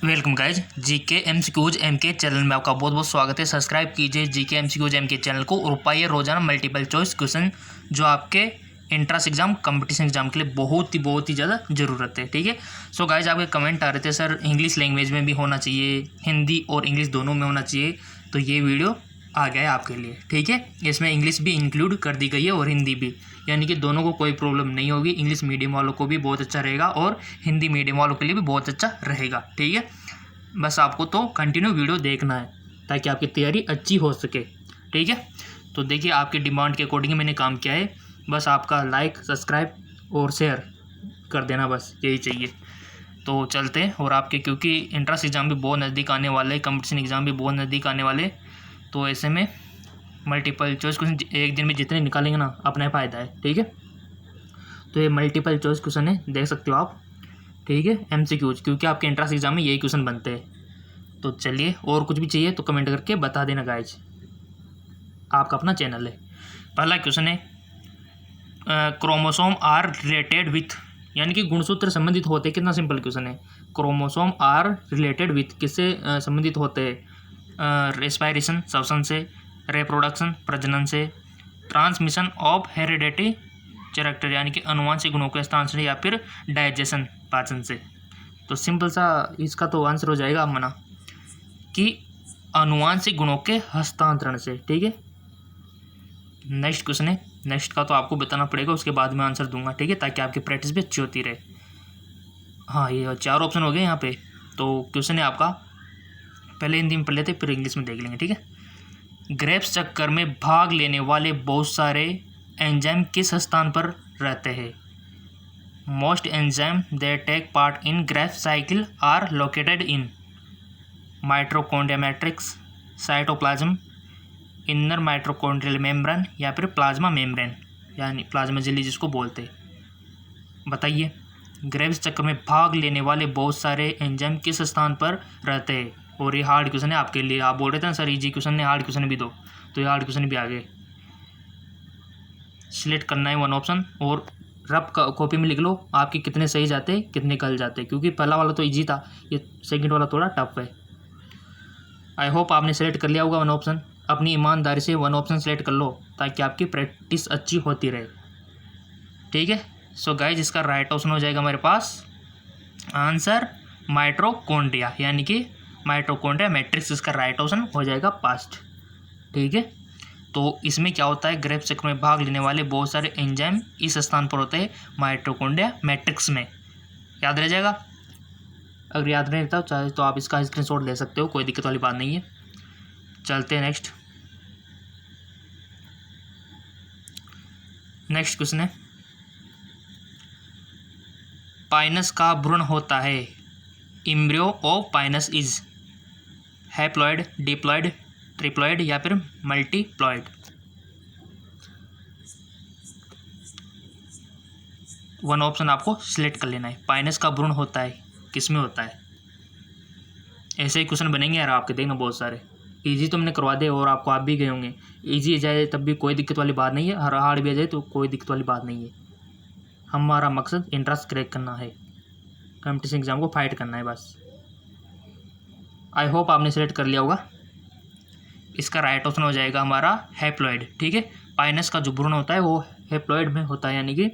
Welcome guys GK MCQs MK channel में आपका बहुत बहुत स्वागत है। सब्सक्राइब कीजिए जीके एमसीक्यूज एमके चैनल को और पाइए रोजाना मल्टीपल चॉइस क्वेश्चन जो आपके एंट्रेंस एग्जाम कंपटीशन एग्जाम के लिए बहुत ही ज़्यादा ज़रूरत है। ठीक है। सो गाइज आपके कमेंट आ रहे थे सर इंग्लिश लैंग्वेज में भी होना चाहिए, हिंदी और इंग्लिश दोनों में होना चाहिए, तो ये वीडियो आ गया है आपके लिए। ठीक है। इसमें इंग्लिश भी इंक्लूड कर दी गई है और हिंदी भी, यानी कि दोनों को कोई प्रॉब्लम नहीं होगी। इंग्लिश मीडियम वालों को भी बहुत अच्छा रहेगा और हिंदी मीडियम वालों के लिए भी बहुत अच्छा रहेगा। ठीक है। बस आपको तो कंटिन्यू वीडियो देखना है ताकि आपकी तैयारी अच्छी हो सके। ठीक है। तो देखिए आपकी डिमांड के अकॉर्डिंग मैंने काम किया है। बस आपका लाइक, सब्सक्राइब और शेयर कर देना, बस यही चाहिए। तो चलते हैं। और आपके क्योंकि एंट्रेंस एग्ज़ाम भी बहुत नज़दीक आने वाले, कंपटीशन एग्ज़ाम भी बहुत नज़दीक आने वाले, तो ऐसे में मल्टीपल चॉइस क्वेश्चन एक दिन में जितने निकालेंगे ना अपना फ़ायदा है। ठीक है। तो ये मल्टीपल चॉइस क्वेश्चन है, देख सकते हो आप। ठीक है। एमसीक्यूज, क्योंकि आपके एंट्रेंस एग्जाम में यही क्वेश्चन बनते हैं। तो चलिए, और कुछ भी चाहिए तो कमेंट करके बता देना गाइज, आपका अपना चैनल है। पहला क्वेश्चन है क्रोमोसोम आर रिलेटेड विथ, यानी कि गुणसूत्र संबंधित होते हैं। कितना सिंपल क्वेश्चन है। क्रोमोसोम आर रिलेटेड विथ किससे संबंधित होते हैं? रेस्पायरेशन श्वसन से, रिप्रोडक्शन प्रजनन से, ट्रांसमिशन ऑफ हेरिडिटी कैरेक्टर यानी कि अनुवांशिक गुणों के हस्तांतरण, या फिर डाइजेशन पाचन से। तो सिंपल सा इसका तो आंसर हो जाएगा मना कि अनुवांशिक गुणों के हस्तांतरण से। ठीक है। नेक्स्ट क्वेश्चन है, नेक्स्ट का तो आपको बताना पड़ेगा, उसके बाद में आंसर दूंगा। ठीक है, ताकि आपकी प्रैक्टिस भी अच्छी होती रहे। हाँ, ये 4 ऑप्शन हो गए यहाँ पे। तो क्वेश्चन है आपका, पहले हिंदी में पढ़ लेते फिर इंग्लिश में देख लेंगे। ठीक है। ग्रेव्स चक्कर में भाग लेने वाले बहुत सारे एंजाइम किस स्थान पर रहते हैं? Most enzyme that take part in Krebs cycle are located in mitochondria matrix, cytoplasm, inner mitochondrial membrane, या फिर प्लाज्मा मेम्ब्रेन यानी प्लाज्मा झिल्ली जिसको बोलते हैं। बताइए, ग्रेव्स चक्र में भाग लेने वाले बहुत सारे एंजाइम किस स्थान पर रहते हैं? और ये हार्ड क्वेश्चन है आपके लिए। आप बोल रहे थे ना सर इजी क्वेश्चन है, हार्ड क्वेश्चन भी दो, तो ये हार्ड क्वेश्चन भी आ गए। सिलेक्ट करना है वन ऑप्शन और रफ कॉपी में लिख लो आपके कितने सही जाते कितने गलत जाते, क्योंकि पहला वाला तो इजी था, ये सेकंड वाला थोड़ा टफ है। आई होप आपने सेलेक्ट कर लिया होगा वन ऑप्शन। अपनी ईमानदारी से वन ऑप्शन सेलेक्ट कर लो ताकि आपकी प्रैक्टिस अच्छी होती रहे। ठीक है। सो गाइज, इसका राइट ऑप्शन हो जाएगा हमारे पास आंसर माइटोकॉन्ड्रिया, यानी कि माइटोकॉन्ड्रिया मैट्रिक्स इसका राइट ऑप्शन हो जाएगा पास्ट। ठीक है। तो इसमें क्या होता है, ग्रेव्स चक्र में भाग लेने वाले बहुत सारे एंजाइम इस स्थान पर होते हैं माइटोकॉन्ड्रिया मैट्रिक्स में। याद रह जाएगा। अगर याद नहीं रहता चाहे तो आप इसका स्क्रीनशॉट ले सकते हो, कोई दिक्कत वाली बात नहीं है। चलते हैं नेक्स्ट। नेक्स्ट क्वेश्चन है, पाइनस का भ्रूण होता है, embryo of Pinus is haploid, diploid, triploid, या फिर मल्टीप्लॉइड? वन ऑप्शन आपको सिलेक्ट कर लेना है। पाइनस का भ्रूण होता है, किस में होता है? ऐसे ही क्वेश्चन बनेंगे यार आपके, देखना बहुत सारे। इजी तो हमने करवा दे और आपको आप भी गए होंगे। इजी आ जाए तब भी कोई दिक्कत वाली बात नहीं है, हार्ड भी आ जाए तो कोई दिक्कत वाली बात नहीं है। हमारा मकसद एंट्रेंस क्रैक करना है, कंपटीशन एग्जाम को फाइट करना है बस। आई होप आपने सेलेक्ट कर लिया होगा। इसका राइट ऑप्शन हो जाएगा हमारा हैप्लॉइड। ठीक है। पाइनस का जो भ्रूण होता है वो हैप्लॉइड में होता है, यानी कि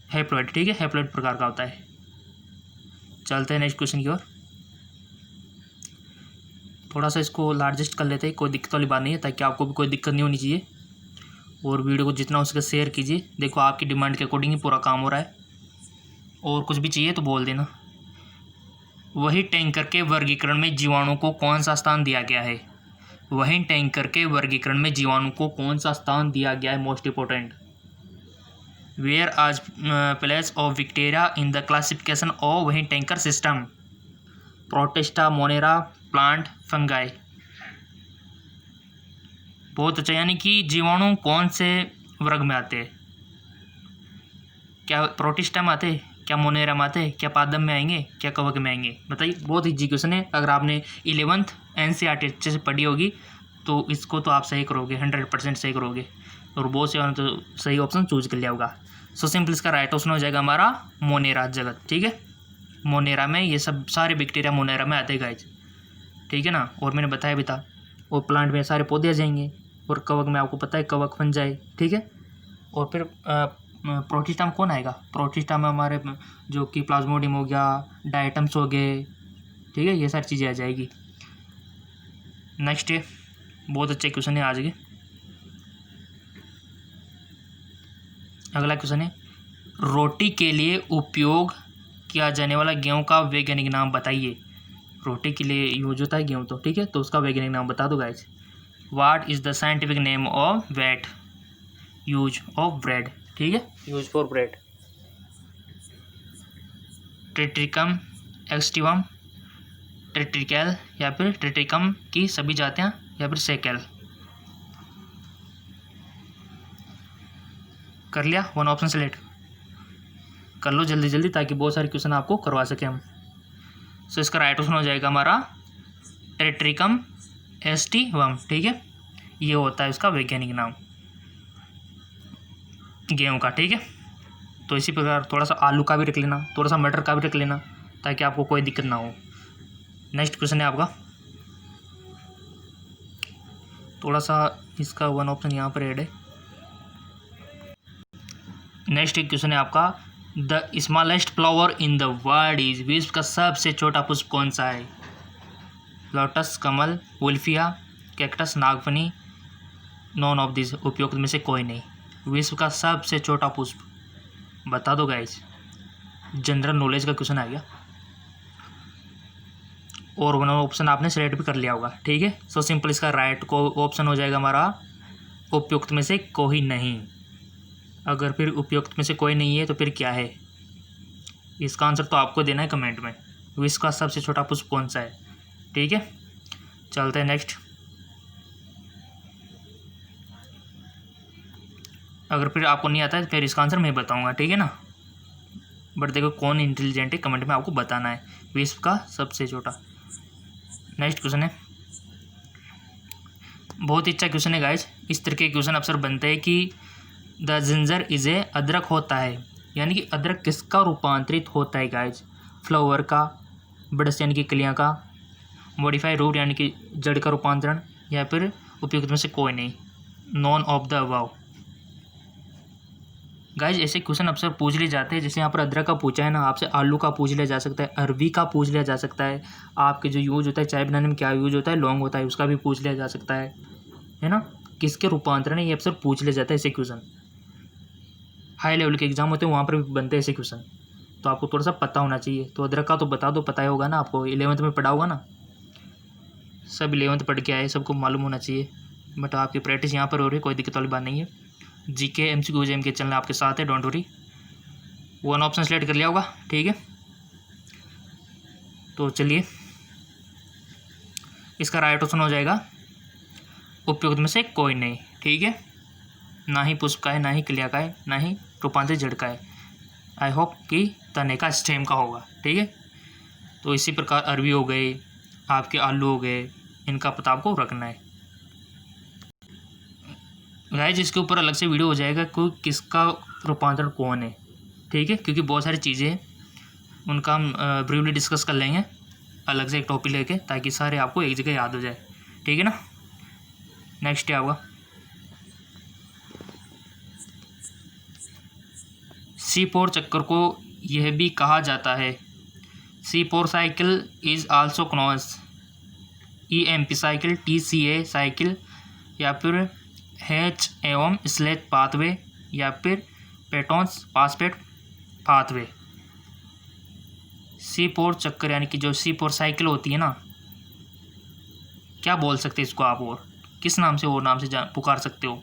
हैप्लॉइड। ठीक है, हैप्लॉइड प्रकार का होता है। चलते हैं नेक्स्ट क्वेश्चन की ओर। थोड़ा सा इसको लार्जेस्ट कर लेते हैं, कोई दिक्कत वाली बात नहीं है, ताकि आपको भी कोई दिक्कत नहीं होनी चाहिए। और वीडियो को जितना हो सके शेयर कीजिए। देखो आपकी डिमांड के अकॉर्डिंग ही पूरा काम हो रहा है। और कुछ भी चाहिए तो बोल देना। वही टैंकर के वर्गीकरण में जीवाणु को कौन सा स्थान दिया गया है? वही टैंकर के वर्गीकरण में जीवाणु को कौन सा स्थान दिया गया है? Most important. वेयर आज place of bacteria in the classification of Whittaker system? Protista, Monera, plant, fungi? बहुत अच्छा, यानी कि जीवाणु कौन से वर्ग में आते हैं? क्या प्रोटिस्टा में आते हैं, क्या मोनेरा में आते हैं, क्या पादम में आएंगे, क्या कवक में आएंगे? बताइए। बहुत इजी क्वेश्चन है। अगर आपने 11th NCERT अच्छे से पढ़ी होगी तो इसको तो आप सही करोगे, 100% सही करोगे। और बहुत से तो सही ऑप्शन चूज कर लिया होगा। सो सिंपल इसका राइट ऑप्शन हो जाएगा हमारा मोनेरा जगत। ठीक है। मोनेरा में, ये सब सारे बैक्टीरिया मोनेरा में आते हैं गाइज, ठीक है ना। और मैंने बताया भी था, और प्लांट में सारे पौधे आ जाएंगे, और कवक में आपको पता है कवक बन जाए, ठीक है। और फिर प्रोटिस्टा में कौन आएगा, प्रोटिस्टा में हमारे जो कि प्लाज्मोडियम हो गया, डायटम्स हो गए, ठीक है, ये सारी चीज़ें आ जाएगी। नेक्स्ट बहुत अच्छे क्वेश्चन है आज के। अगला क्वेश्चन है, रोटी के लिए उपयोग किया जाने वाला गेहूं का वैज्ञानिक नाम बताइए। रोटी के लिए यूज होता है गेहूं, तो ठीक है, तो उसका वैज्ञानिक नाम बता दो guys. What is the scientific name of wheat use of bread, ठीक है, use for bread. Triticum aestivum, triticale या फिर ट्रिट्रिकम की सभी जातियाँ, या फिर सेकेल। कर लिया, वन ऑप्शन सेलेक्ट कर लो जल्दी जल्दी, ताकि बहुत सारे क्वेश्चन आपको करवा सकें हम। सो इसका राइट ऑप्शन हो जाएगा हमारा ट्रिट्रिकम एस्टिवम, ठीक है, ये होता है इसका वैज्ञानिक नाम गेहूं का, ठीक है। तो इसी प्रकार थोड़ा सा आलू का भी रख लेना, थोड़ा सा मटर का भी रख लेना, ताकि आपको कोई दिक्कत ना हो। नेक्स्ट क्वेश्चन है आपका, थोड़ा सा इसका वन ऑप्शन यहाँ पर ऐड है। नेक्स्ट एक क्वेश्चन है आपका, the smallest flower in the world is, विश्व का सबसे छोटा पुष्प कौन सा है। लोटस, कमल, वुल्फिया, कैक्टस, नागफनी, नॉन ऑफ दिस, उपयुक्त में से कोई नहीं। विश्व का सबसे छोटा पुष्प बता दो गाइस, जनरल नॉलेज का क्वेश्चन आ गया, और वन ऑप्शन आपने सेलेक्ट भी कर लिया होगा, ठीक है। सो सिंपल इसका राइट को ऑप्शन हो जाएगा हमारा उपयुक्त में से कोई नहीं। अगर फिर उपयुक्त में से कोई नहीं है तो फिर क्या है, इसका आंसर तो आपको देना है कमेंट में, विश्व का सबसे छोटा पुष्प कौन सा है, ठीक है। चलते हैं नेक्स्ट। अगर फिर आपको नहीं आता है तो फिर इसका आंसर मैं बताऊंगा, ठीक है ना। बट देखो कौन इंटेलिजेंट है, कमेंट में आपको बताना है, विश्व का सबसे छोटा। नेक्स्ट क्वेश्चन है, बहुत ही अच्छा क्वेश्चन है गाइज। इस तरह के क्वेश्चन अक्सर बनते हैं कि द जिंजर इज ए, अदरक होता है, यानी कि अदरक किसका रूपांतरित होता है गाइज, फ्लावर का, बड़स यानी कि कलियाँ का, मॉडिफाई रूट यानी कि जड़ का रूपांतरण, या फिर उपयुक्त में से कोई नहीं, none of the above. Guys ऐसे क्वेश्चन अक्सर पूछ लिए जाते हैं, जैसे यहाँ पर अदरक का पूछा है ना, आपसे आलू का पूछ लिया जा सकता है, अरबी का पूछ लिया जा सकता है, आपके जो यूज होता है चाय बनाने में क्या यूज होता है, लौंग होता है, उसका भी पूछ लिया जा सकता है ना। किसके रूपांतरण है ये अक्सर पूछ लिया जाता है ऐसे क्वेश्चन, हाई लेवल के एग्जाम होते हैं वहाँ पर भी बनते हैं ऐसे क्वेश्चन, तो आपको थोड़ा सा पता होना चाहिए। तो अदरक का तो बता दो, पता ही होगा ना आपको, 11th में पढ़ा होगा ना, सब 11th पढ़ के आए, सबको मालूम होना चाहिए। बट आपकी प्रैक्टिस यहाँ पर हो रही है, कोई दिक्कत वाली बात नहीं है। जीके एमसीक्यू जेएम के चैनल आपके साथ है, don't worry. One option select कर लिया होगा, ठीक है। तो चलिए इसका राइट ऑप्शन हो जाएगा उपयुक्त में से कोई नहीं, ठीक है, ना ही पुष्प का है, ना ही क्लिया का है, ना ही रूपांतरित जड़ का है। आई होप कि तने का स्टेम का होगा, ठीक है। तो इसी प्रकार अरबी हो गए, आपके आलू हो गए, इनका पता आपको रखना है गाइस। इसके ऊपर अलग से वीडियो हो जाएगा कि किसका रूपांतरण कौन है, ठीक है, क्योंकि बहुत सारी चीज़ें हैं, उनका हम ब्रीफली डिस्कस कर लेंगे अलग से एक टॉपिक लेके, ताकि सारे आपको एक जगह याद हो जाए, ठीक है ना। नेक्स्ट क्या होगा, C4 चक्कर को यह भी कहा जाता है, C4 cycle is also known EMP cycle, TCA cycle, या फिर H एवं स्लेट पाथवे, या फिर पेटोन्स पासपेट पाथवे। C4 चक्कर यानी कि जो C4 साइकिल होती है ना, क्या बोल सकते हैं इसको आप, और किस नाम से और नाम से पुकार सकते हो,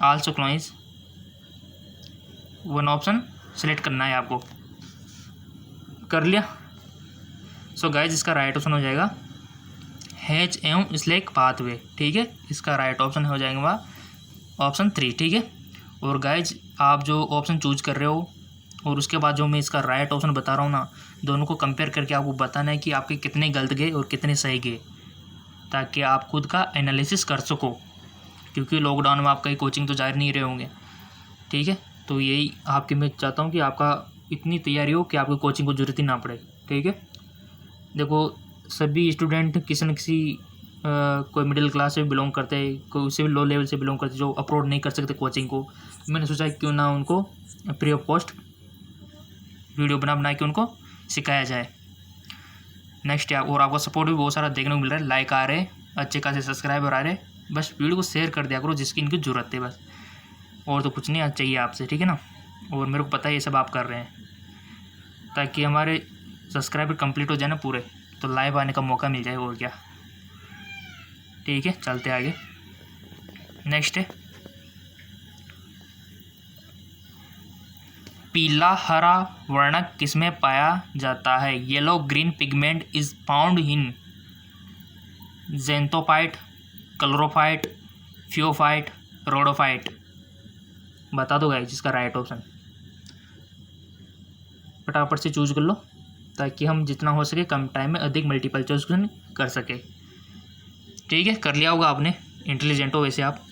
आल्सो क्लोइज। वन ऑप्शन सेलेक्ट करना है आपको, कर लिया। सो गाइज इसका राइट ऑप्शन हो जाएगा H एवं स्लेक पाथवे, ठीक है, इसका राइट ऑप्शन हो जाएगा ऑप्शन 3, ठीक है। और गाइज आप जो ऑप्शन चूज कर रहे हो और उसके बाद जो मैं इसका राइट ऑप्शन बता रहा हूँ ना, दोनों को कंपेयर करके आपको बताना है कि आपके कितने गलत गए और कितने सही गए, ताकि आप खुद का एनालिसिस कर सको, क्योंकि लॉकडाउन में आप कहीं कोचिंग तो जा नहीं रहे होंगे, ठीक है। तो यही आपके मैं चाहता हूँ कि आपका इतनी तैयारी हो कि आपको कोचिंग को जरूरत ही ना पड़े। ठीक है, देखो सभी स्टूडेंट किसी न किसी कोई मिडिल क्लास से बिलोंग करते हैं, कोई उससे भी लो लेवल से बिलोंग करते, जो अफोर्ड नहीं कर सकते कोचिंग को। मैंने सोचा क्यों ना उनको फ्री ऑफ कॉस्ट वीडियो बना के उनको सिखाया जाए। नेक्स्ट और आपका सपोर्ट भी बहुत सारा देखने को मिल रहा है, लाइक आ रहे हैं, अच्छे खासे सब्सक्राइबर आ रहे हैं। बस वीडियो को शेयर कर दिया करो जिसकी इनकी ज़रूरत है बस, और तो कुछ नहीं चाहिए आपसे। ठीक है ना, और मेरे को पता है ये सब आप कर रहे हैं ताकि हमारे सब्सक्राइबर कंप्लीट हो जाए ना पूरे, तो लाइव आने का मौका मिल जाए, और क्या। ठीक है, चलते आगे। नेक्स्ट है पीला हरा वर्णक किसमें पाया जाता है? Yellow green pigment is found in xanthophyte, chlorophyte, phaeophyte, rhodophyte. बता दो गाइस जिसका राइट ऑप्शन, फटाफट से चूज कर लो ताकि हम जितना हो सके कम टाइम में अधिक मल्टीपल चॉइस क्वेश्चन कर सके। ठीक है, कर लिया होगा आपने, इंटेलिजेंट हो वैसे आप।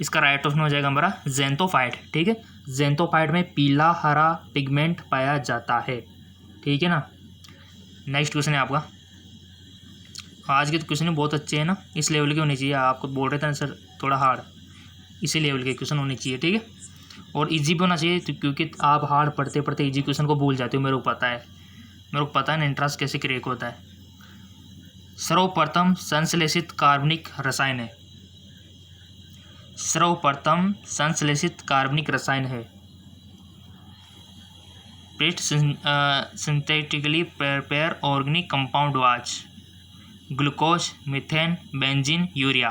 इसका राइट ऑप्शन हो जाएगा हमारा ज़ेंथोफाइट। ठीक है, ज़ेंथोफाइट में पीला हरा पिगमेंट पाया जाता है। ठीक है ना। नेक्स्ट क्वेश्चन है आपका, आज के तो क्वेश्चन बहुत अच्छे हैं ना, इस लेवल के होने चाहिए। आपको बोल रहे थे ना सर थोड़ा हार्ड, इसी लेवल के क्वेश्चन होने चाहिए। ठीक है, और इजी भी होना चाहिए तो, क्योंकि आप हार्ड पढ़ते पढ़ते इजी क्वेश्चन को भूल जाते हो। मेरे को पता है ना इंटरेस्ट कैसे क्रिएट होता है। सर्वप्रथम संश्लेषित कार्बनिक रसायन है, सर्वप्रथम संश्लेषित कार्बनिक रसायन है। Paste synthetically prepare organic compound was glucose, methane, benzene, urea.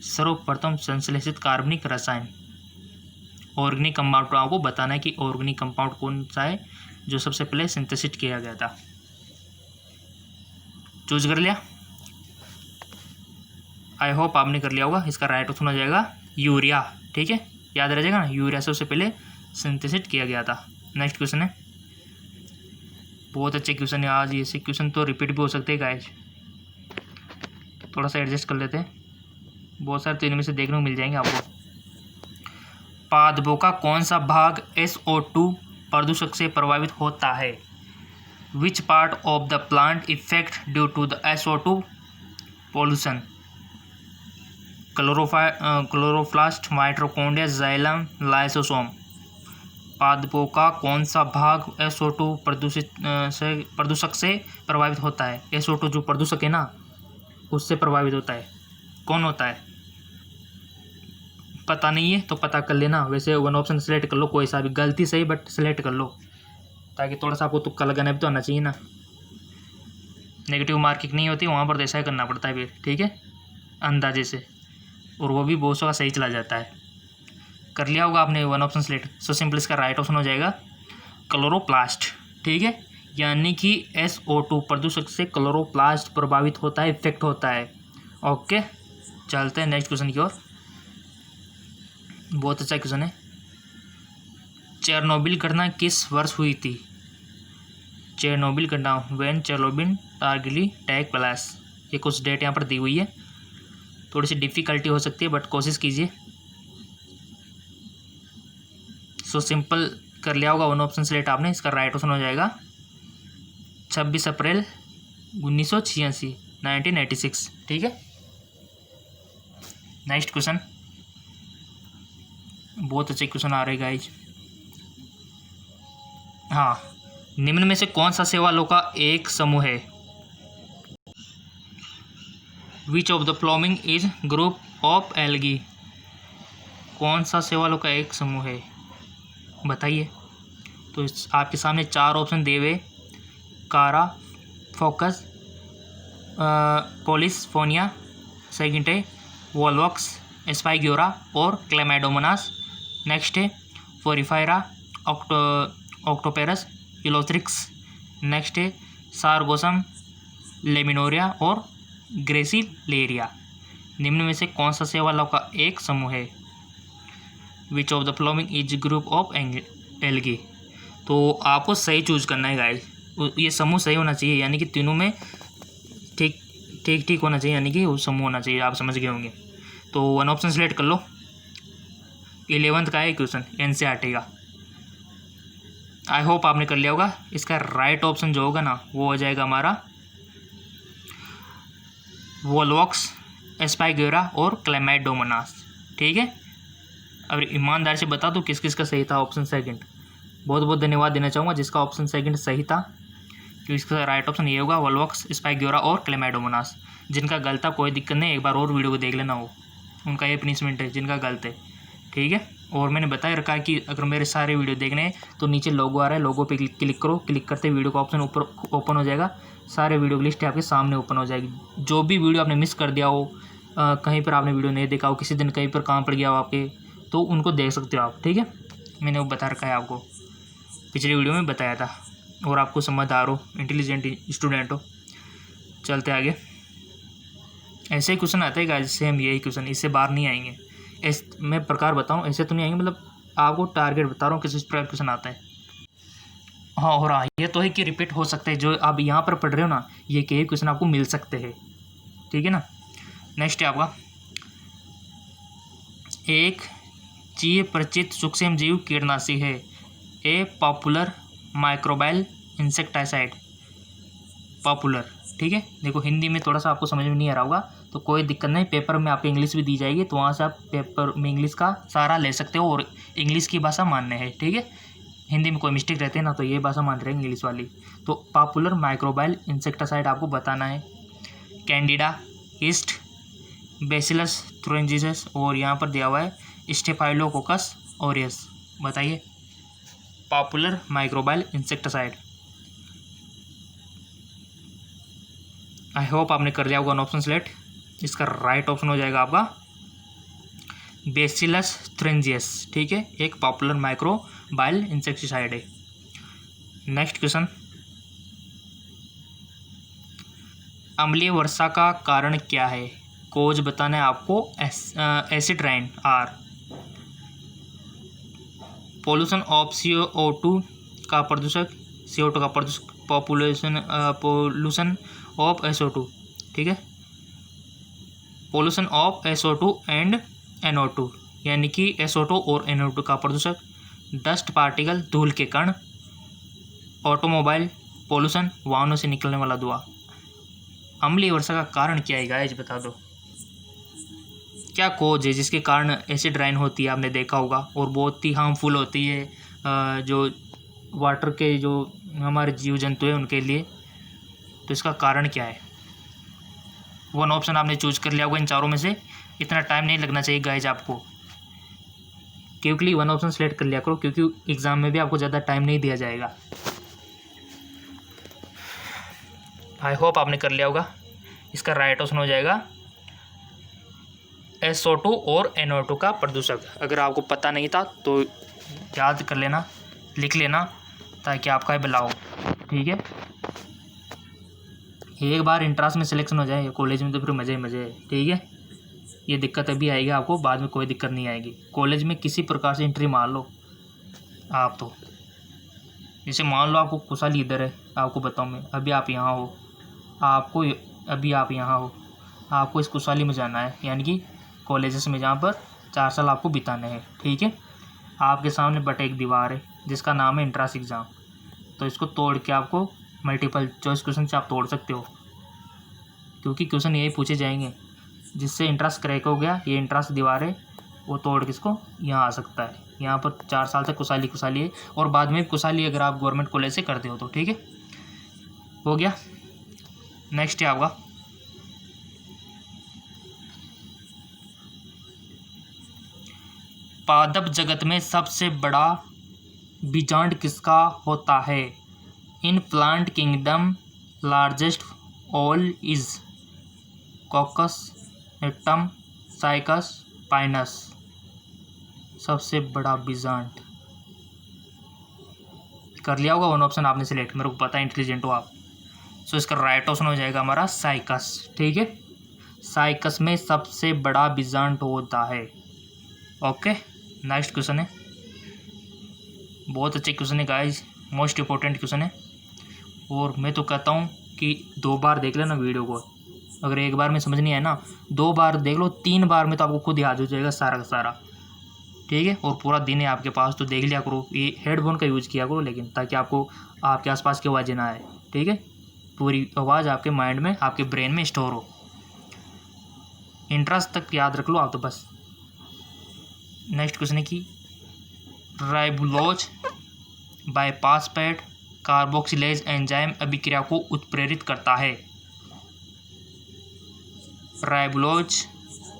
सर्वप्रथम संश्लेषित कार्बनिक रसायन, ऑर्गेनिक कंपाउंड आपको बताना है कि ऑर्गेनिक कंपाउंड कौन सा है जो सबसे पहले सिंथेसिस किया गया था। चूज कर लिया, आई होप आपने कर लिया होगा। इसका राइट ऑप्शन हो जाएगा यूरिया। ठीक है, याद रह जाएगा ना, यूरिया सबसे पहले सिंथेसिस किया गया था। नेक्स्ट क्वेश्चन है, बहुत अच्छे क्वेश्चन है आज, ऐसे क्वेश्चन तो रिपीट भी हो सकते हैं गाइस, थोड़ा सा एडजस्ट कर लेते हैं। बहुत सारे तो इनमें से देखने को मिल जाएंगे आपको। पादपों का कौन सा भाग SO2 प्रदूषक से प्रभावित होता है? Which part of the plant effect due to the SO2 pollution? Chloroplast, mitochondria, xylem, lysosome. पादपों का कौन सा भाग SO2 प्रदूषक से प्रभावित होता है? SO2 जो प्रदूषक है ना, उससे प्रभावित होता है। कौन होता है? पता नहीं है तो पता कर लेना। वैसे वन ऑप्शन सेलेक्ट कर लो, कोई सा भी, गलती सही बट सेलेक्ट कर लो, ताकि थोड़ा सा आपको तुक्का लगाना भी तो आना चाहिए ना। नेगेटिव मार्किंग नहीं होती वहाँ पर, तो ऐसा ही करना पड़ता है फिर। ठीक है, अंदाजे से, और वो भी बहुत सा सही चला जाता है। कर लिया होगा आपने one option select. So simple इसका राइट ऑप्शन हो जाएगा क्लोरोप्लास्ट। ठीक है, यानी कि SO2 प्रदूषक से क्लोरोप्लास्ट प्रभावित होता है, इफेक्ट होता है। ओके, चलते हैं नेक्स्ट क्वेश्चन की ओर। बहुत अच्छा क्वेश्चन है। चेरनोबिल घटना किस वर्ष हुई थी? चेरनोबिल घटना, when Chernobyl tragedy take place. ये कुछ डेट यहाँ पर दी हुई है, थोड़ी सी डिफ़िकल्टी हो सकती है बट कोशिश कीजिए। सो सिंपल कर लिया होगा वन ऑप्शन सेलेक्ट आपने। इसका राइट ऑप्शन हो जाएगा 26 अप्रैल 1986, 1986। ठीक है, नेक्स्ट क्वेश्चन, बहुत अच्छे क्वेश्चन आ रहे गाइज। हाँ, निम्न में से कौन सा शैवालों का एक समूह है? विच of the following is group of algae. कौन सा शैवालों का एक समूह है, बताइए। तो आपके सामने चार ऑप्शन दिए हुए, कारा, फोकस, पोलिसफोनिया, सेगिंटे, वोल्वॉक्स, स्पाइग्योरा और क्लेमाइडोमोनास। नेक्स्ट है फोरिफायरा, ऑक्टोपेरस, यूलोथ्रिक्स। नेक्स्ट है सारगोसम, लेमिनोरिया और ग्रेसिलेरिया। निम्न में से कौन सा शैवालों का एक समूह है? विच of the following is group of algae. तो आपको सही चूज करना है गाइस, ये समूह सही होना चाहिए, यानी कि तीनों में ठीक होना चाहिए, यानी कि वो समूह होना चाहिए। आप समझ गए होंगे। तो वन ऑप्शन सेलेक्ट कर लो। 11th का है क्वेश्चन, NCERT का। आई होप आपने कर लिया होगा। इसका राइट ऑप्शन जो होगा ना वो हो जाएगा हमारा वोल्वॉक्स, एस्पाइगोरा और क्लेमाइडोमोनास। ठीक है, अब ईमानदार से बता दो किस किस का सही था ऑप्शन सेकंड। बहुत बहुत धन्यवाद देना चाहूँगा जिसका ऑप्शन सेकंड सही था, कि इसका राइट ऑप्शन ये होगा वोल्वॉक्स, एस्पाइगोरा और क्लेमाइडोमोनास। जिनका गलत था कोई दिक्कत नहीं, एक बार और वीडियो को देख लेना, वो उनका ये पनिशमेंट है जिनका गलत है। ठीक है, और मैंने बताया रखा है कि अगर मेरे सारे वीडियो देखने हैं तो नीचे लोगो आ रहा है, लोगो पे क्लिक करो, क्लिक करते वीडियो का ऑप्शन ऊपर ओपन हो जाएगा, सारे वीडियो की लिस्ट आपके सामने ओपन हो जाएगी। जो भी वीडियो आपने मिस कर दिया हो, कहीं पर आपने वीडियो नहीं देखा हो, किसी दिन कहीं पर काम पड़ गया हो आपके, तो उनको देख सकते हो आप। ठीक है, मैंने वो बता रखा है आपको, पिछली वीडियो में बताया था, और आपको समझदार हो, इंटेलिजेंट स्टूडेंट हो। चलते आगे। ऐसे ही क्वेश्चन आते हैं गाइस, सेम यही क्वेश्चन, इससे बाहर नहीं आएंगे। मैं प्रकार बताऊँ ऐसे तो नहीं आएंगे, मतलब आपको टारगेट बता रहा हूँ किस प्रकार क्वेश्चन आता है। हाँ, और हाँ ये तो है कि रिपीट हो सकते हैं, जो आप यहाँ पर पढ़ रहे हो ना ये कई क्वेश्चन आपको मिल सकते हैं। ठीक है ना। नेक्स्ट है आपका, एक चीय परिचित सूक्ष्म जीव कीटनाशी है, ए पॉपुलर माइक्रोबाइल इंसेक्टाइसाइड। पॉपुलर, ठीक है। देखो हिंदी में थोड़ा सा आपको समझ में नहीं आ रहा होगा तो कोई दिक्कत नहीं, पेपर में आपको इंग्लिश भी दी जाएगी, तो वहाँ से आप पेपर में इंग्लिश का सहारा ले सकते हो और इंग्लिश की भाषा मानने है। ठीक है, हिंदी में कोई मिस्टेक रहते हैं ना तो ये भाषा मान रहे हैं इंग्लिश वाली। तो पॉपुलर माइक्रोबाइल इंसेक्टासाइड आपको बताना है। कैंडिडा, ईस्ट, बेसिलस थ्रोएंजिस और यहाँ पर दिया हुआ है स्टेफाइलोकोकस ऑरियस। बताइए पॉपुलर माइक्रोबाइल इंसेक्टासाइड। आई होप आपने कर लिया होगा ऑप्शन सेलेक्ट। इसका राइट ऑप्शन हो जाएगा आपका बेसिलस थ्रेंजियस। ठीक है, एक पॉपुलर माइक्रोबाइल इंसेक्टिसाइड है। नेक्स्ट क्वेश्चन, अम्लीय वर्षा का कारण क्या है? कोज बताना है आपको। Acid rain are, pollution of CO2 का प्रदूषक, CO2 का प्रदूषक, पॉल्यूशन ऑफ SO2। ठीक है, pollution of SO2 and NO2, यानी कि SO2 और NO2 का प्रदूषक, डस्ट पार्टिकल धूल के कण, ऑटोमोबाइल पॉल्यूशन वाहनों से निकलने वाला धुआं। अम्लीय वर्षा का कारण क्या है गाइस, बता दो क्या कोज है जिसके कारण एसिड रेन होती है? आपने देखा होगा और बहुत ही हार्मफुल होती है जो वाटर के जो हमारे जीव जंतु है उनके लिए। तो इसका कारण क्या है? वन ऑप्शन आपने चूज कर लिया होगा इन चारों में से। इतना टाइम नहीं लगना चाहिए गाइज आपको, क्योंकि वन ऑप्शन सेलेक्ट कर लिया करो, क्योंकि एग्जाम में भी आपको ज़्यादा टाइम नहीं दिया जाएगा। आई होप आपने कर लिया होगा। इसका राइट ऑप्शन हो जाएगा SO2 और NO2 का प्रदूषक। अगर आपको पता नहीं था तो याद कर लेना, लिख लेना, ताकि आपका भला हो। ठीक है, एक बार इंट्रांस में सिलेक्शन हो जाए कॉलेज में तो फिर मज़े ही मज़े है। ठीक है, ये दिक्कत अभी आएगी आपको, बाद में कोई दिक्कत नहीं आएगी। कॉलेज में किसी प्रकार से एंट्री मार लो आप, तो जैसे मान लो आपको कुशाली इधर है, आपको बताऊँ मैं, अभी आप यहाँ हो, आपको इस कुशाली में जाना है, यानी कि कॉलेजेस में जहाँ पर 4 साल आपको बिताने हैं। ठीक है, आपके सामने बट एक दीवार है जिसका नाम है एंट्रांस एग्ज़ाम। तो इसको तोड़ के आपको मल्टीपल चॉइस क्वेश्चन से आप तोड़ सकते हो, क्योंकि क्वेश्चन यही पूछे जाएंगे। जिससे इंट्रांस क्रैक हो गया, ये इंट्रांस दीवार है, वो तोड़ के इसको यहाँ आ सकता है। यहाँ पर 4 साल तक कुशाली है, और बाद में भी कुशाली अगर आप गवर्नमेंट कॉलेज से करते हो तो। ठीक है, हो गया। नेक्स्ट है आपका, पादप जगत में सबसे बड़ा बीजांड किसका होता है? In plant kingdom largest ovule is Cocos, Gnetum, Cycas, Pinus. सबसे बड़ा बीजांड कर लिया होगा वन ऑप्शन आपने सिलेक्ट, मेरे को पता है इंटेलिजेंट हो आप। सो इसका राइट ऑप्शन हो जाएगा हमारा साइकस। ठीक है, साइकस में सबसे बड़ा बीजांड होता है। ओके, नेक्स्ट क्वेश्चन है, बहुत अच्छे क्वेश्चन है गाइस, मोस्ट इंपॉर्टेंट क्वेश्चन है। और मैं तो कहता हूँ कि 2 बार देख लेना वीडियो को। अगर एक बार में समझ नहीं आया ना, 2 बार देख लो, 3 बार में तो आपको खुद याद हो जाएगा सारा का सारा। ठीक है। और पूरा दिन है आपके पास तो देख लिया करो, ये हेडफोन का यूज़ किया करो लेकिन, ताकि आपको आपके आसपास की आवाज़ें ना आए, ठीक है। पूरी आवाज़ आपके माइंड में, आपके ब्रेन में स्टोर हो। इंट्रेस्ट तक याद रख लो आप तो बस। नेक्स्ट क्वेश्चन है कि राइबोलोज बायपासपेट कार्बोक्सिलेज एंजाइम अभिक्रिया को उत्प्रेरित करता है। राइबोलोज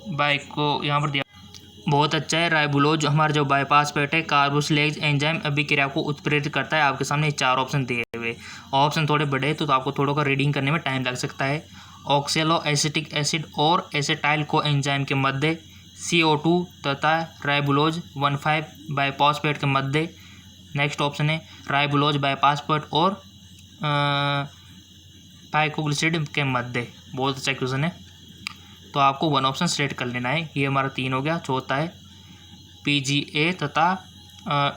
बाय को यहाँ पर दिया, बहुत अच्छा है। राइबोलोज हमारा जो बायपासपेट है कार्बोक्सिलेज एंजाइम अभिक्रिया को उत्प्रेरित करता है। आपके सामने 4 ऑप्शन दिए हुए, ऑप्शन थोड़े बड़े हैं तो आपको थोड़ा का रीडिंग करने में टाइम लग सकता है। ऑक्सेलो एसिटिक एसिड और एसेटाइल को एंजाइम के मध्य CO2 तथा राइबोलोज 1,5 बायपासपेट के मध्य। नेक्स्ट ऑप्शन है राइबोलोज बायपासपेट और पाइकोग्लिसराइड के मध्य। बहुत अच्छा क्वेश्चन है, तो आपको 1 ऑप्शन सेलेक्ट कर लेना है। ये हमारा 3 हो गया। चौथा है PGA तथा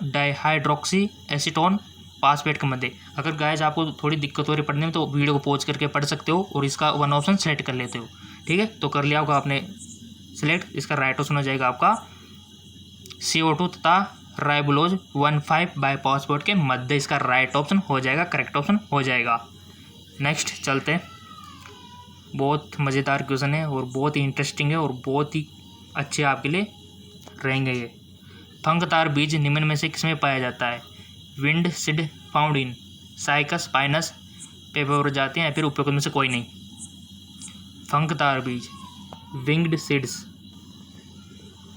डाइहाइड्रोक्सी एसीटोन पासपेट के मध्य। अगर गाइस आपको थोड़ी दिक्कत हो रही पढ़ने में तो वीडियो को पॉज करके पढ़ सकते हो और इसका 1 ऑप्शन सेलेक्ट कर लेते हो, ठीक है। तो कर लिया होगा आपने सेलेक्ट। इसका राइट ऑप्शन हो जाएगा आपका CO2 तथा राइबोलोज 1,5 बायपासपेट के मध्य। इसका राइट ऑप्शन हो जाएगा, करेक्ट ऑप्शन हो जाएगा। नेक्स्ट चलते हैं। बहुत मज़ेदार क्वेश्चन है और बहुत ही इंटरेस्टिंग है और बहुत ही अच्छे आपके लिए रहेंगे ये। फंगतार बीज निम्न में से किसमें पाया जाता है? Wind seed found in cycas, Pinus, paper जाते हैं या फिर उपयुक्त में से कोई नहीं। फंगतार बीज विंग्ड सीड्स।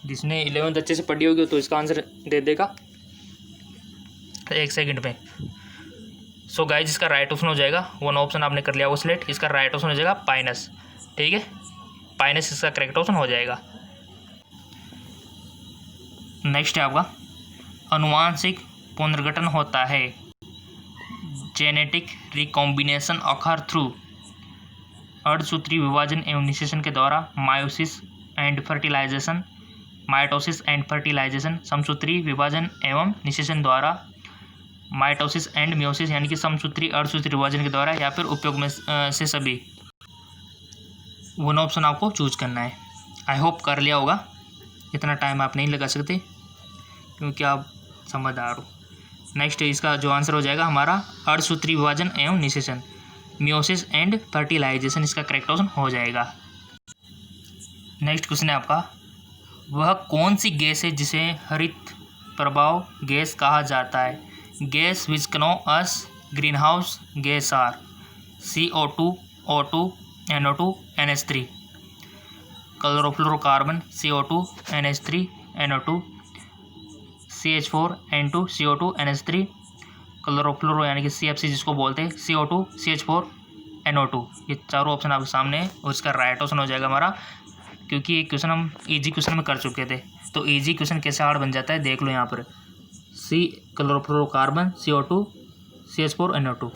जिसने 11th अच्छे से पढ़ी होगी तो इसका आंसर दे देगा 1 सेकंड में। सो गाइस इसका राइट ऑप्शन हो जाएगा, 1 ऑप्शन आपने कर लिया वो सिलेक्ट। इसका राइट ऑप्शन हो जाएगा पाइनस, ठीक है। पाइनस इसका करेक्ट ऑप्शन हो जाएगा। नेक्स्ट है आपका अनुवांशिक पुनर्गठन होता है। जेनेटिक रिकॉम्बिनेशन अखर थ्रू अर्धसूत्री विभाजन एवं निषेचन के द्वारा meiosis and fertilisation, mitosis and fertilisation, समसूत्री विभाजन एवं निषेचन द्वारा माइटोसिस एंड मियोसिस, यानी कि समसूत्री अर्धसूत्री विभाजन के द्वारा, या फिर उपयोग में से सभी। 1 ऑप्शन आपको चूज करना है। आई होप कर लिया होगा, इतना टाइम आप नहीं लगा सकते क्योंकि आप समझदार हो। नेक्स्ट इसका जो आंसर हो जाएगा हमारा अर्धसूत्री विभाजन एवं निषेचन, मियोसिस एंड फर्टिलाइजेशन, इसका करेक्ट ऑप्शन हो जाएगा। नेक्स्ट क्वेश्चन है आपका वह कौन सी गैस है जिसे हरित प्रभाव गैस कहा जाता है? Gas which can us greenhouse gas are CO2, O2, NO2, NH3, chlorofluorocarbon CO2, NH3, NO2, CH4, N2, CO2, NH3, chlorofluoro यानी कि CFC जिसको बोलते हैं CO2, CH4, NO2। ये चारों ऑप्शन आपके सामने है और इसका राइट ऑप्शन हो जाएगा हमारा, क्योंकि ये क्वेश्चन हम इजी क्वेश्चन में कर चुके थे। तो इजी क्वेश्चन कैसे हार्ड बन जाता है देख लो यहाँ पर। C chlorofluorocarbon, CO2, CH4, NO2।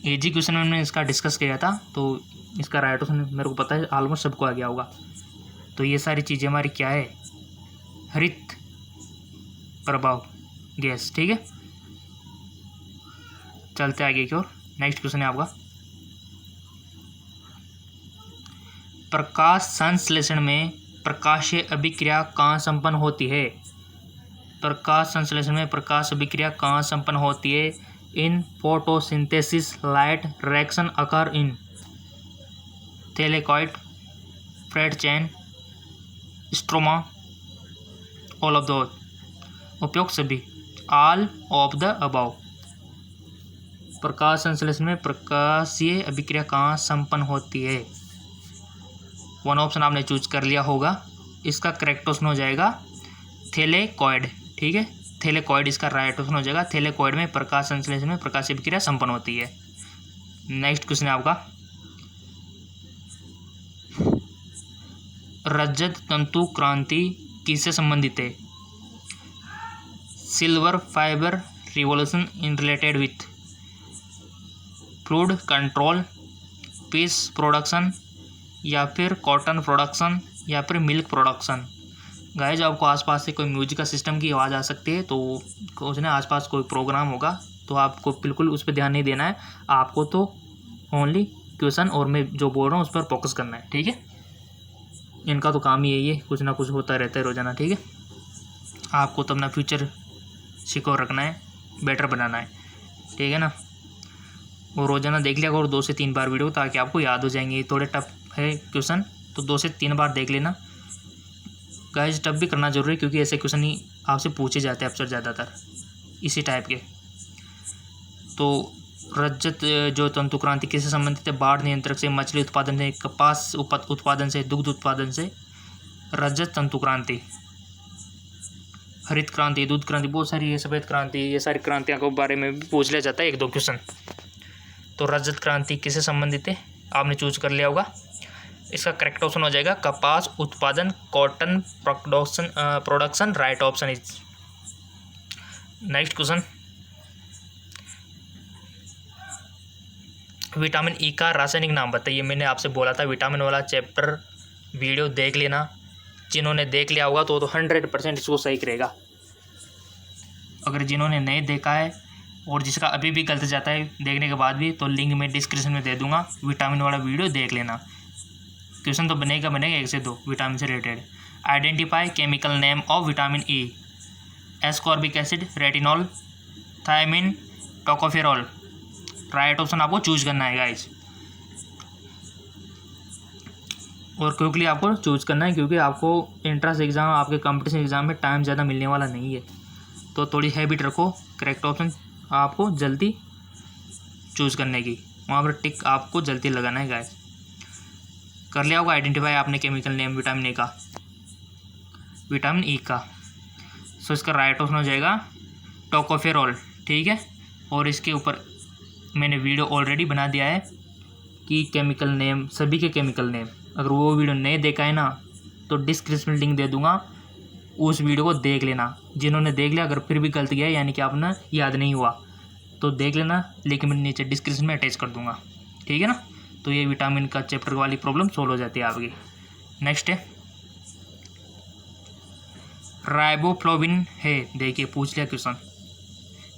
Easy question में हमने इसका डिस्कस किया था, तो इसका राइट ऑप्शन मेरे को पता है ऑलमोस्ट सबको आ गया होगा। तो ये सारी चीज़ें हमारी क्या है? हरित प्रभाव गैस, ठीक है। चलते आगे की ओर। नेक्स्ट क्वेश्चन है आपका प्रकाश संश्लेषण में प्रकाशीय अभिक्रिया कहाँ संपन्न होती है? प्रकाश संश्लेषण में प्रकाश अभिक्रिया कहाँ संपन्न होती है? In photosynthesis light reaction occur in thylakoid, fred chain, stroma, all of the उपयुक्त सभी, ऑल ऑफ द अबाव। प्रकाश संश्लेषण में प्रकाशीय अभिक्रिया कहाँ संपन्न होती है? 1 ऑप्शन आपने चूज कर लिया होगा, इसका करेक्ट ऑप्शन हो जाएगा थैलेकॉइड, ठीक है। थैलेकॉइड इसका राइट ऑप्शन हो जाएगा। थैलेकॉइड में प्रकाश संश्लेषण में प्रकाशीय अभिक्रिया संपन्न होती है। नेक्स्ट क्वेश्चन है आपका रजत तंतु क्रांति किससे संबंधित है? Silver fibre revolution in related with food control, fish production, या फिर कॉटन प्रोडक्शन, या फिर मिल्क प्रोडक्शन। गाइस आपको आसपास से कोई म्यूजिक का सिस्टम की आवाज़ आ सकती है, तो उसने आसपास कोई प्रोग्राम होगा तो आपको बिल्कुल उस पर ध्यान नहीं देना है। आपको तो ओनली क्वेश्चन और मैं जो बोल रहा हूँ उस पर फोकस करना है, ठीक है। इनका तो काम ही यही है, कुछ ना कुछ होता रहता है रोज़ाना। ठीक है, आपको तो अपना फ्यूचर सिक्योर रखना है, बेटर बनाना है। ठीक है ना, वो रोज़ाना देख लिया और 2 से 3 बार वीडियो, ताकि आपको याद हो जाएंगे। थोड़े टफ है क्वेश्चन, तो 2 से 3 बार देख लेना गाइस। टफ भी करना जरूरी है, क्योंकि ऐसे क्वेश्चन ही आपसे पूछे जाते हैं अक्सर ज़्यादातर इसी टाइप के। तो रजत जो तंतु क्रांति किससे संबंधित है? बाढ़ नियंत्रक से, मछली उत्पादन से, कपास उत्पादन से, दुग्ध उत्पादन से। रजत तंतु क्रांति, हरित क्रांति, दूध क्रांति, बहुत सारी ये सफ़ेद क्रांति, ये सारी क्रांतियों के बारे में भी पूछ लिया जाता है 1-2 क्वेश्चन। तो रजत क्रांति किससे संबंधित है? आपने चूज कर लिया होगा। इसका करेक्ट ऑप्शन हो जाएगा कपास उत्पादन, cotton production. Right option is. Next question, vitamin E का रासायनिक नाम बताइए। मैंने आपसे बोला था विटामिन वाला चैप्टर वीडियो देख लेना, जिन्होंने देख लिया होगा तो 100% इसको सही करेगा। अगर जिन्होंने नहीं देखा है और जिसका अभी भी गलत जाता है देखने के बाद भी, तो लिंक मैं डिस्क्रिप्शन में दे दूंगा, विटामिन वाला वीडियो देख लेना। क्वेश्चन तो बनेगा 1 से 2 विटामिन से related. Identify chemical name of vitamin E. Ascorbic acid, retinol, thiamine, tocopherol. Right option आपको चूज करना है गाइज, और क्विकली आपको चूज करना है, क्योंकि आपको एंट्रेंस एग्ज़ाम, आपके कंपटीशन एग्ज़ाम में टाइम ज़्यादा मिलने वाला नहीं है। तो थोड़ी हैबिट रखो करेक्ट ऑप्शन आपको जल्दी चूज़ करने की, वहाँ पर टिक आपको जल्दी लगाना है गाइस। कर लिया होगा आइडेंटिफाई आपने केमिकल नेम विटामिन ए का, विटामिन ई का। सो इसका राइट ऑप्शन हो जाएगा टोकोफेरॉल। ठीक है, और इसके ऊपर मैंने वीडियो ऑलरेडी बना दिया है कि केमिकल नेम, सभी के केमिकल नेम। अगर वो वीडियो नहीं देखा है ना, तो डिस्क्रिप्शन में लिंक दे दूंगा, उस वीडियो को देख लेना। जिन्होंने देख लिया, अगर फिर भी गलत गया यानी कि आपने याद नहीं हुआ तो देख लेना, लेकिन मैं नीचे डिस्क्रिप्शन में अटैच कर दूंगा। ठीक है ना, तो ये विटामिन का चैप्टर वाली प्रॉब्लम सोल्व हो जाती है आपकी। नेक्स्ट है राइबोफ्लाविन है। देखिए पूछ लिया क्वेश्चन,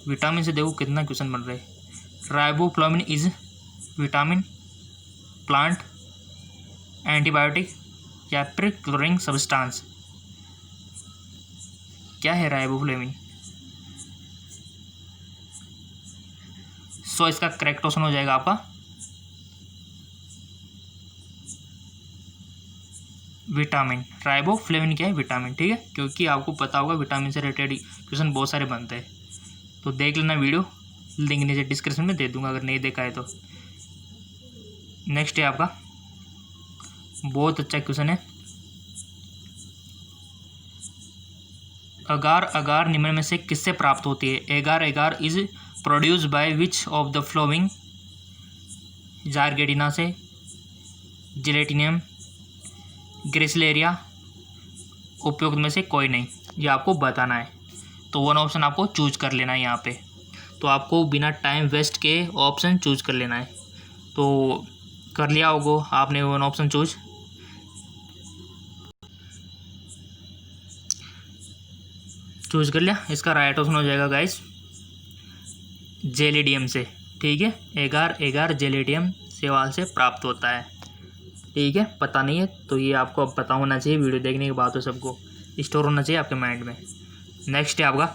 विटामिन से देखो कितना क्वेश्चन बन रहे। Riboflavin is vitamin, plant, antibiotic या फिर क्लोरिंग सब्सटेंस। क्या है राइबोफ्लाविन? सो इसका करेक्ट ऑप्शन हो जाएगा आपका विटामिन। राइबोफ्लाविन क्या है? विटामिन। ठीक है, क्योंकि आपको पता होगा विटामिन से रिलेटेड क्वेश्चन बहुत सारे बनते हैं, तो देख लेना वीडियो, लिंक नीचे डिस्क्रिप्शन में दे दूंगा अगर नहीं देखा है तो। नेक्स्ट है आपका, बहुत अच्छा क्वेश्चन है। अगार अगार निम्न में से किससे प्राप्त होती है? Agar agar is produce by which of the following? जारगेडिना से, जिलेटिनियम, ग्रेसिलेरिया, उपयुक्त में से कोई नहीं, ये आपको बताना है। तो 1 ऑप्शन आपको चूज कर लेना है यहाँ पे। तो आपको बिना टाइम वेस्ट के ऑप्शन चूज कर लेना है। तो कर लिया होगा आपने 1 ऑप्शन चूज कर लिया। इसका राइट ऑप्शन हो जाएगा गाइस जेलिडियम से। ठीक है, एगार एगार जेलिडियम शैवाल से प्राप्त होता है। ठीक है, पता नहीं है तो ये आपको अब पता होना चाहिए, वीडियो देखने के बाद तो सबको स्टोर होना चाहिए आपके माइंड में। नेक्स्ट है आपका,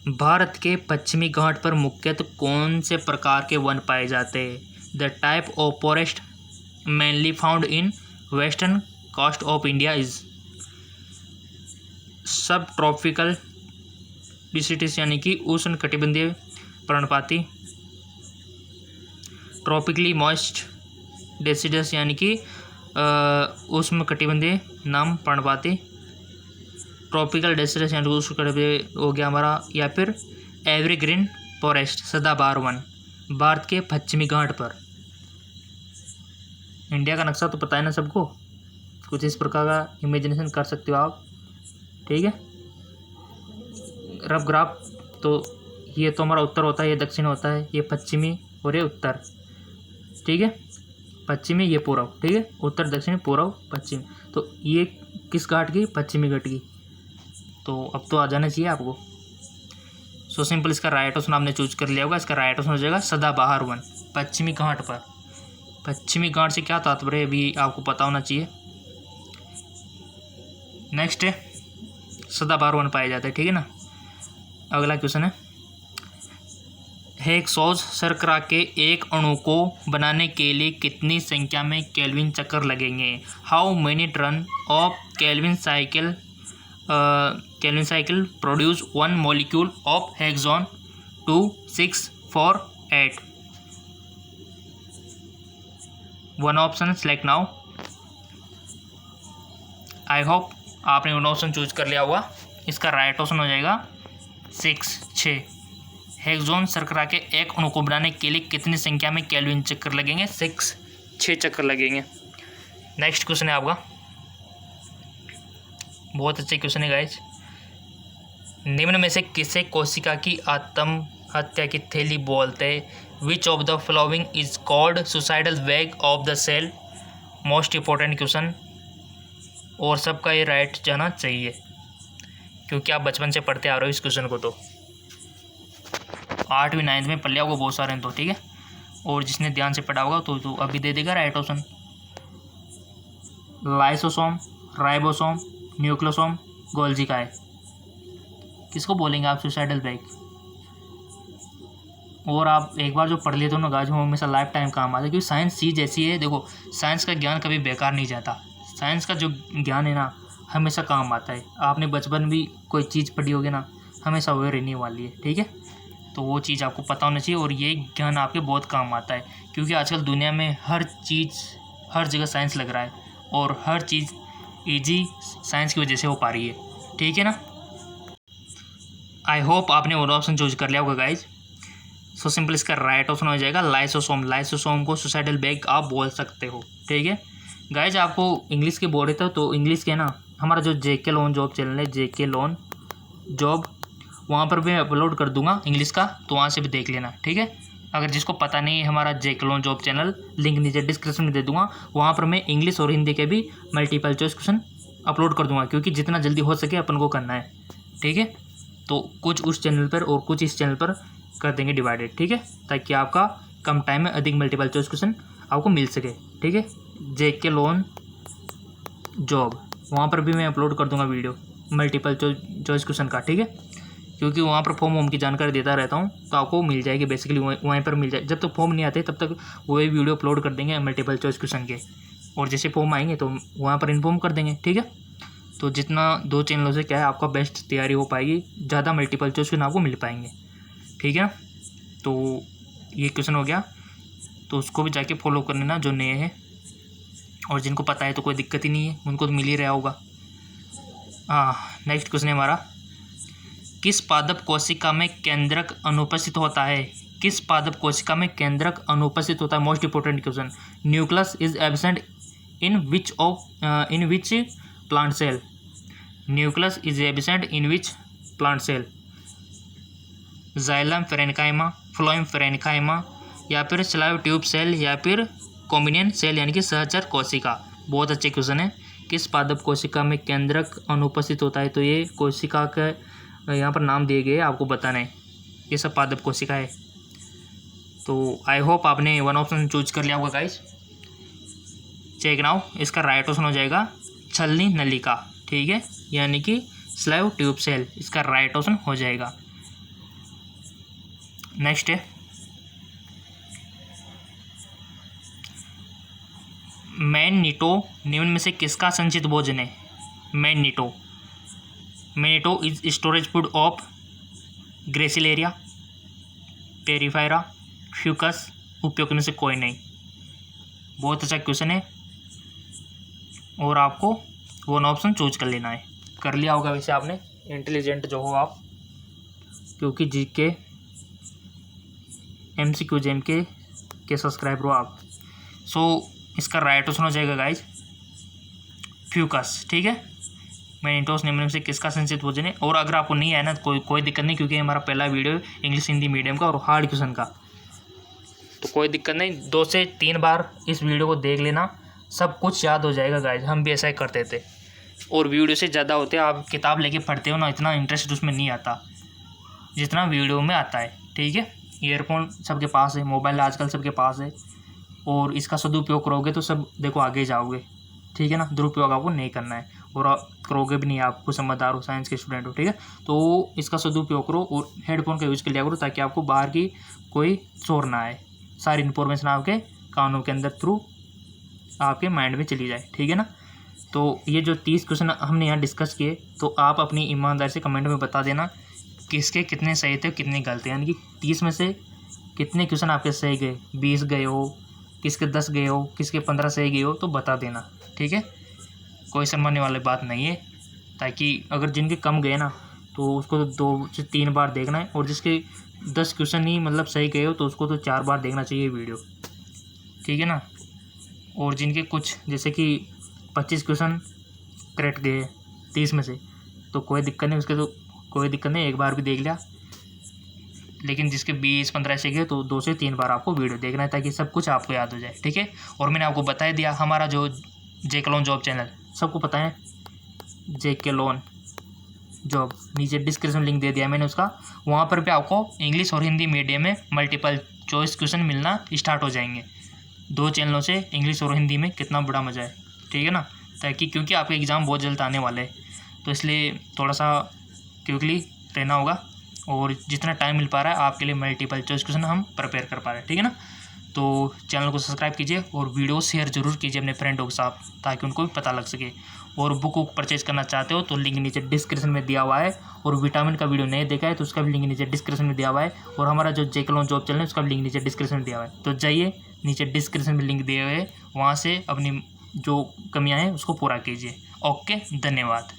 भारत के पश्चिमी घाट पर मुख्यतः कौन से प्रकार के वन पाए जाते हैं? The type of forest mainly found in western coast of India is subtropical deciduous यानी कि उष्ण कटिबंधीय पर्णपाती, ट्रॉपिकली मॉइस्ट डेसिडस यानी कि उष्ण कटिबंधीय नम पर्णपाती, ट्रॉपिकल डेसिडस यानी उष्ण कटिबंधीय हो गया हमारा, या फिर एवरग्रीन फॉरेस्ट सदाबहार वन। भारत के पश्चिमी घाट पर, इंडिया का नक्शा तो पता है ना सबको, कुछ इस प्रकार का इमेजिनेशन कर सकते हो आप। ठीक है, रफ ग्राफ, तो ये तो हमारा उत्तर होता है, ये दक्षिण होता है, ये पश्चिमी और ये उत्तर। ठीक है, पश्चिमी ये पूर्व। ठीक है, उत्तर दक्षिण पूर्व पश्चिम। तो ये किस घाट की? पश्चिमी घाट की। तो अब तो आ जाना चाहिए आपको। सो सिंपल, इसका राइट ऑप्शन आपने चूज कर लिया होगा। इसका राइट ऑप्शन हो जाएगा सदाबहार वन, पश्चिमी घाट पर। पश्चिमी घाट से क्या तात्पर्य है भी आपको पता होना चाहिए। नेक्स्ट है सदाबहार वन पाए जाते हैं, ठीक है ना। अगला क्वेश्चन है हेक्सोस शर्करा के एक अणु को बनाने के लिए कितनी संख्या में केल्विन चक्र लगेंगे। How many turn of Calvin cycle produce one molecule of hexose 2 6 4 8। One option select now. I hope आपने वन ऑप्शन चूज कर लिया होगा। इसका राइट ऑप्शन हो जाएगा 6। हेक्सोन शर्करा के एक अणु को बनाने के लिए कितनी संख्या में केल्विन चक्र लगेंगे। 6 चक्कर लगेंगे। नेक्स्ट क्वेश्चन है आपका, बहुत अच्छे क्वेश्चन है गाइज। निम्न में से किसे कोशिका की आत्महत्या की थैली बोलते हैं। Which of the following is called suicidal bag of the cell. Most important question, और सबका ये राइट जाना चाहिए क्योंकि आप बचपन से पढ़ते आ रहे हो इस क्वेश्चन को। तो 8वीं 9वीं में पढ़ लिया होगा बहुत सारे तो, ठीक है। और जिसने ध्यान से पढ़ा होगा तो अभी दे देगा right option. Lysosome, ribosome, nucleosome, Golgi का है। किसको बोलेंगे आप सुसाइडल बैग। और आप एक बार जो पढ़ लेते हो ना गाइस, वो हमेशा लाइफ टाइम काम आता है क्योंकि साइंस चीज़ ऐसी है। देखो साइंस का ज्ञान कभी बेकार नहीं जाता। साइंस का जो ज्ञान है ना हमेशा काम आता है। आपने बचपन भी कोई चीज़ पढ़ी होगी ना, हमेशा वही रहने वाली है, ठीक है। तो वो चीज़ आपको पता होना चाहिए और ये ज्ञान आपके बहुत काम आता है क्योंकि आजकल दुनिया में हर चीज़ हर जगह साइंस लग रहा है और हर चीज़ इजी साइंस की वजह से हो पा रही है, ठीक है ना। आई होप आपने वो ऑप्शन चूज कर लिया होगा गाइज। सो सिंपल इसका राइट ऑप्शन हो जाएगा लाइसोसोम। लाइसोसोम को सुसाइडल बैग आप बोल सकते हो, ठीक है गाइज। आपको इंग्लिश के बोल रहे थे तो इंग्लिश के ना हमारा जो जेके लोन जॉब चैनल है, जेके लोन जॉब, वहाँ पर भी अपलोड कर दूंगा इंग्लिश का, तो वहाँ से भी देख लेना, ठीक है। अगर जिसको पता नहीं है हमारा जेके लोन जॉब चैनल, लिंक नीचे डिस्क्रिप्शन में दे दूंगा। वहाँ पर मैं इंग्लिश और हिंदी के भी मल्टीपल चॉइस क्वेश्चन अपलोड कर दूंगा क्योंकि जितना जल्दी हो सके अपन को करना है, ठीक है। तो कुछ उस चैनल पर और कुछ इस चैनल पर कर देंगे डिवाइडेड, ठीक है, ताकि आपका कम टाइम में अधिक मल्टीपल चॉइस क्वेश्चन आपको मिल सके, ठीक है। जेके लोन जॉब वहाँ पर भी मैं अपलोड कर दूंगा वीडियो मल्टीपल चॉइस क्वेश्चन का, ठीक है, क्योंकि वहाँ पर फॉर्म वॉर्म की जानकारी देता रहता हूँ तो आपको मिल जाएगी बेसिकली वहीं पर मिल जाए। जब तक फॉर्म नहीं आते तब तक वही वीडियो अपलोड कर देंगे मल्टीपल चॉइस क्वेश्चन के, और जैसे फॉर्म आएंगे तो वहाँ पर इन्फॉर्म कर देंगे, ठीक है। तो जितना 2 चैनलों से क्या है आपका बेस्ट तैयारी हो पाएगी, ज़्यादा मल्टीपल चॉइस क्वेश्चन आपको मिल पाएंगे, ठीक है। तो ये क्वेश्चन हो गया, तो उसको भी जाके फॉलो कर लेना जो नए हैं, और जिनको पता है तो कोई दिक्कत ही नहीं है, उनको तो मिल ही रहा होगा। नेक्स्ट क्वेश्चन है हमारा, किस पादप कोशिका में केंद्रक अनुपस्थित होता है। किस पादप कोशिका में केंद्रक अनुपस्थित होता है। Most important question. Nucleus is absent in which plant cell. Nucleus is absent in which plant cell. Xylem parenchyma, phloem parenchyma, या फिर स्लाइव ट्यूब सेल, या फिर कॉम्बिनियन सेल यानी कि सहचर कोशिका। बहुत अच्छे क्वेश्चन है। किस पादप कोशिका में केंद्रक अनुपस्थित होता है। तो ये कोशिका का यहाँ पर नाम दिए गए, आपको बताना है ये सब पादप कोशिका है। तो आई होप आपने वन ऑप्शन चूज कर लिया होगा गाइस। Check now. इसका राइट ऑप्शन हो जाएगा छलनी नलिका, ठीक है, यानी कि स्लाइव ट्यूब सेल, इसका राइट ऑप्शन हो जाएगा। नेक्स्ट है मैग्नीटो निम्न में से किसका संचित भोजन है। मैग्नीटो is storage food of Gracilaria, Porifera, Fucus, उपयोग में से कोई नहीं। बहुत अच्छा क्वेश्चन है और आपको वन ऑप्शन चूज कर लेना है। कर लिया होगा वैसे आपने, इंटेलिजेंट जो हो आप, क्योंकि जीके MCQ जेम के सब्सक्राइबर हो आप। सो इसका राइट ऑप्शन हो जाएगा गाइज फ्यूकस, ठीक है। मैग्नीटोस निम्न में से किसका संचित भोजन है। और अगर आपको नहीं आया ना तो कोई दिक्कत नहीं, क्योंकि हमारा पहला वीडियो इंग्लिश हिंदी मीडियम का और हार्ड क्वेश्चन का, तो कोई दिक्कत नहीं। 2 से 3 बार इस वीडियो को देख लेना, सब कुछ याद हो जाएगा गाइज। हम भी ऐसा ही करते थे, और वीडियो से ज़्यादा होते हैं आप किताब लेके पढ़ते हो ना, इतना इंटरेस्ट उसमें नहीं आता जितना वीडियो में आता है, ठीक है। ईयरफोन सबके पास है, मोबाइल आजकल सबके पास है, और इसका सदुपयोग करोगे तो सब देखो आगे जाओगे, ठीक है ना। दुरुपयोग आपको नहीं करना है और आप करोगे भी नहीं, आपको समझदार हो, साइंस के स्टूडेंट हो, ठीक है। तो इसका सदुपयोग करो और हेडफोन का यूज़ कर लिया करो ताकि आपको बाहर की कोई शोर ना आए, सारी इन्फॉर्मेशन आपके कानों के अंदर थ्रू आपके माइंड में चली जाए, ठीक है ना। तो ये जो 30 क्वेश्चन हमने यहाँ डिस्कस किए, तो आप अपनी ईमानदारी से कमेंट में बता देना किसके कितने सही थे कितने गलत, यानी कि 30 में से कितने क्वेश्चन आपके सही गए, 20 गए हो, किसके 10 गए हो, किसके 15 सही गए हो, तो बता देना, ठीक है। कोई शर्माने वाली बात नहीं है, ताकि अगर जिनके कम गए ना तो उसको तो 2 से 3 बार देखना है, और जिसके 10 क्वेश्चन ही मतलब सही गए हो तो उसको तो 4 बार देखना चाहिए वीडियो, ठीक है ना। और जिनके कुछ जैसे कि 25 क्वेश्चन करेक्ट गए 30 में से, तो कोई दिक्कत नहीं, उसके तो कोई दिक्कत नहीं, एक बार भी देख लिया। लेकिन जिसके 20-15 ऐसे गए तो 2 से 3 बार आपको वीडियो देखना है ताकि सब कुछ आपको याद हो जाए, ठीक है। और मैंने आपको बता दिया हमारा जो जेके लोन जॉब चैनल, सबको पता है जेके लोन जॉब, नीचे डिस्क्रिप्शन लिंक दे दिया मैंने उसका, वहाँ पर भी आपको इंग्लिश और हिंदी मीडियम में मल्टीपल चॉइस क्वेश्चन मिलना स्टार्ट हो जाएंगे। 2 चैनलों से इंग्लिश और हिंदी में कितना बड़ा मज़ा है, ठीक है ना। ताकि क्योंकि आपके एग्ज़ाम बहुत जल्द आने वाले हैं, तो इसलिए थोड़ा सा क्विकली रहना होगा, और जितना टाइम मिल पा रहा है आपके लिए मल्टीपल चॉइस क्वेश्चन हम प्रिपेयर कर पा रहे हैं, ठीक है ना। तो चैनल को सब्सक्राइब कीजिए और वीडियो शेयर जरूर कीजिए अपने फ्रेंडों के साथ, ताकि उनको भी पता लग सके। और बुक परचेज करना चाहते हो तो लिंक नीचे डिस्क्रिप्शन में दिया हुआ है, और विटामिन का वीडियो नहीं देखा है तो उसका भी लिंक नीचे डिस्क्रिप्शन में दिया हुआ है, और हमारा जो जेके लोन जॉब चैनल है उसका भी लिंक नीचे डिस्क्रिप्शन में दिया हुआ है। तो जाइए, नीचे डिस्क्रिप्शन में लिंक दिए हुए हैं, वहाँ से अपनी जो कमियाँ हैं उसको पूरा कीजिए। ओके, धन्यवाद।